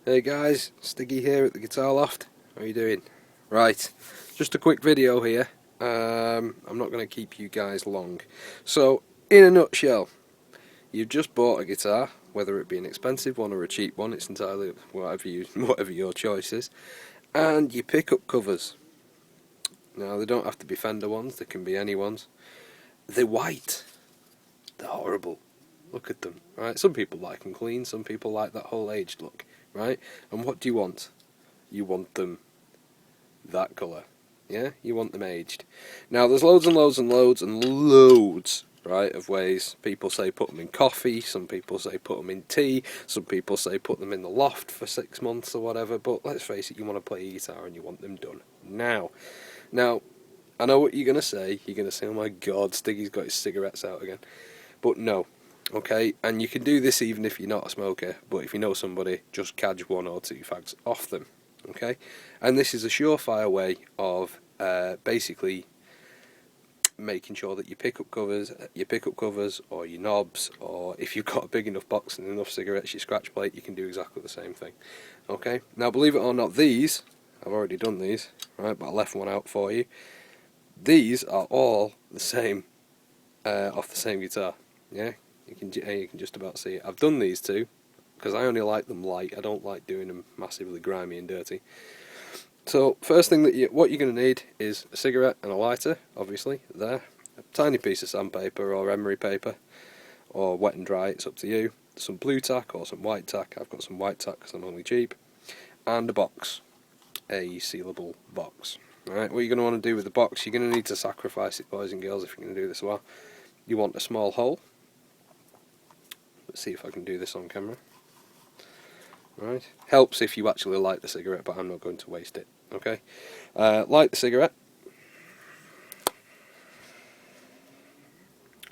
Hey guys, Stiggy here at the Guitar Loft. How are you doing? Right, just a quick video here. I'm not going to keep you guys long. So, in a nutshell, you've just bought a guitar, whether it be an expensive one or a cheap one, it's entirely whatever your choice is, and you pick up covers. Now, they don't have to be Fender ones, they can be any ones. They're white. They're horrible. Look at them, right? Some people like them clean, some people like that whole aged look, right? And what do you want? You want them that colour, yeah? You want them aged. Now, there's loads and loads and loads and loads, right, of ways. People say put them in coffee, some people say put them in tea, some people say put them in the loft for 6 months or whatever, but let's face it, you want to play a guitar and you want them done now. Now, I know what you're going to say. You're going to say, oh my god, Stiggy's got his cigarettes out again. But no, okay, and you can do this even if you're not a smoker, but if you know somebody, just cadge 1 or 2 fags off them, okay? And this is a surefire way of basically making sure that your pickup covers or your knobs, or if you've got a big enough box and enough cigarettes, your scratch plate, you can do exactly the same thing, okay? Now, believe it or not, these, I've already done these, right, but I left one out for you. These are all the same, off the same guitar, yeah? You can just about see it. I've done these two because I only like them light. I don't like doing them massively grimy and dirty. So first thing what you're going to need is a cigarette and a lighter, obviously, there. A tiny piece of sandpaper or emery paper, or wet and dry, it's up to you. Some blue tack or some white tack. I've got some white tack because I'm only cheap. And a box, a sealable box. Alright, what you're going to want to do with the box, you're going to need to sacrifice it, boys and girls, if you're going to do this well. You want a small hole. Let's see if I can do this on camera. Right, helps if you actually light the cigarette, but I'm not going to waste it. Okay, light the cigarette.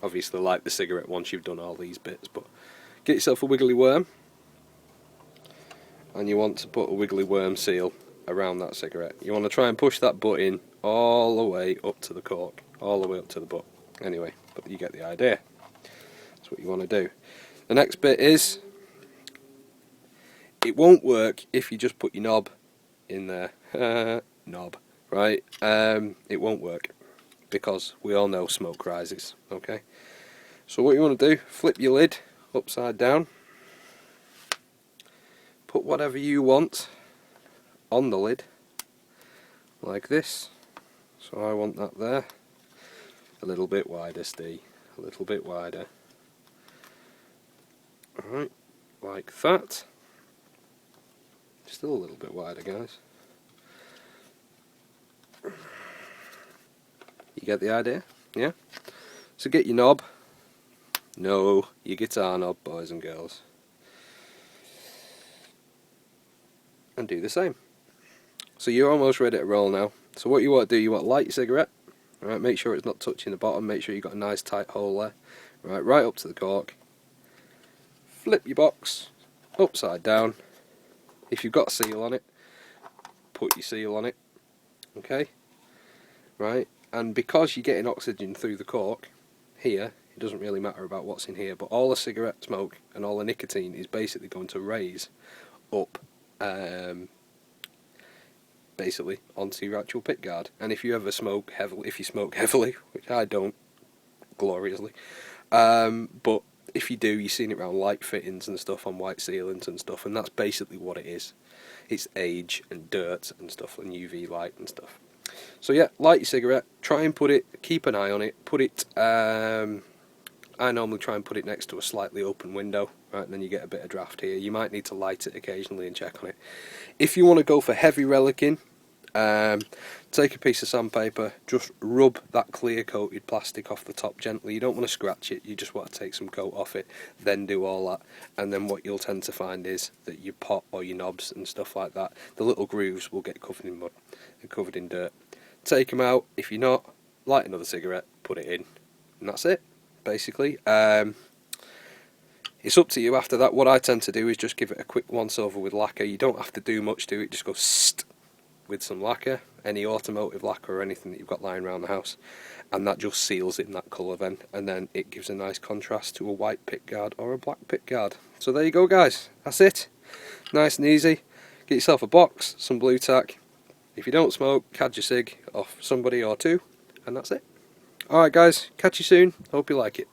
Obviously light the cigarette once you've done all these bits, but get yourself a wiggly worm, and you want to put a wiggly worm seal around that cigarette. You want to try and push that butt in all the way up to the cork, all the way up to the butt. Anyway, but you get the idea. That's what you want to do. The next bit is, it won't work if you just put your knob in there. Knob, right? It won't work because we all know smoke rises, okay? So what you want to do, flip your lid upside down, put whatever you want on the lid, like this. So I want that there. A little bit wider, Steve, a little bit wider. Alright, like that. Still a little bit wider, guys. You get the idea? Yeah? So get your knob. No, your guitar knob, boys and girls. And do the same. So you're almost ready to roll now. So what you want to do, you want to light your cigarette. Alright, make sure it's not touching the bottom. Make sure you've got a nice tight hole there. Right up to the cork. Flip your box upside down. If you've got a seal on it, put your seal on it, okay? Right, and because you're getting oxygen through the cork, here, it doesn't really matter about what's in here, but all the cigarette smoke and all the nicotine is basically going to raise up, basically, onto your actual pick guard. And if you ever smoke heavily, which I don't, gloriously, but if you do, you've seen it around light fittings and stuff on white ceilings and stuff, and that's basically what it is. It's age and dirt and stuff and UV light and stuff. So yeah, light your cigarette, try and keep an eye on it, put it, I normally try and put it next to a slightly open window, right, and then you get a bit of draft here. You might need to light it occasionally and check on it. If you want to go for heavy relicing, take a piece of sandpaper, just rub that clear coated plastic off the top gently. You don't want to scratch it, you just want to take some coat off it, then do all that. And then what you'll tend to find is that your pot or your knobs and stuff like that, the little grooves will get covered in mud and covered in dirt. Take them out. If you're not, light another cigarette, put it in, and that's it, basically. It's up to you after that. What I tend to do is just give it a quick once over with lacquer. You don't have to do much to it, just go st with some lacquer, any automotive lacquer or anything that you've got lying around the house, and that just seals it in that colour then, and then it gives a nice contrast to a white pickguard or a black pickguard. So there you go, guys, that's it, nice and easy. Get yourself a box, some blue tack. If you don't smoke, cadge your cig off somebody or two, and that's it. Alright guys, catch you soon, hope you like it.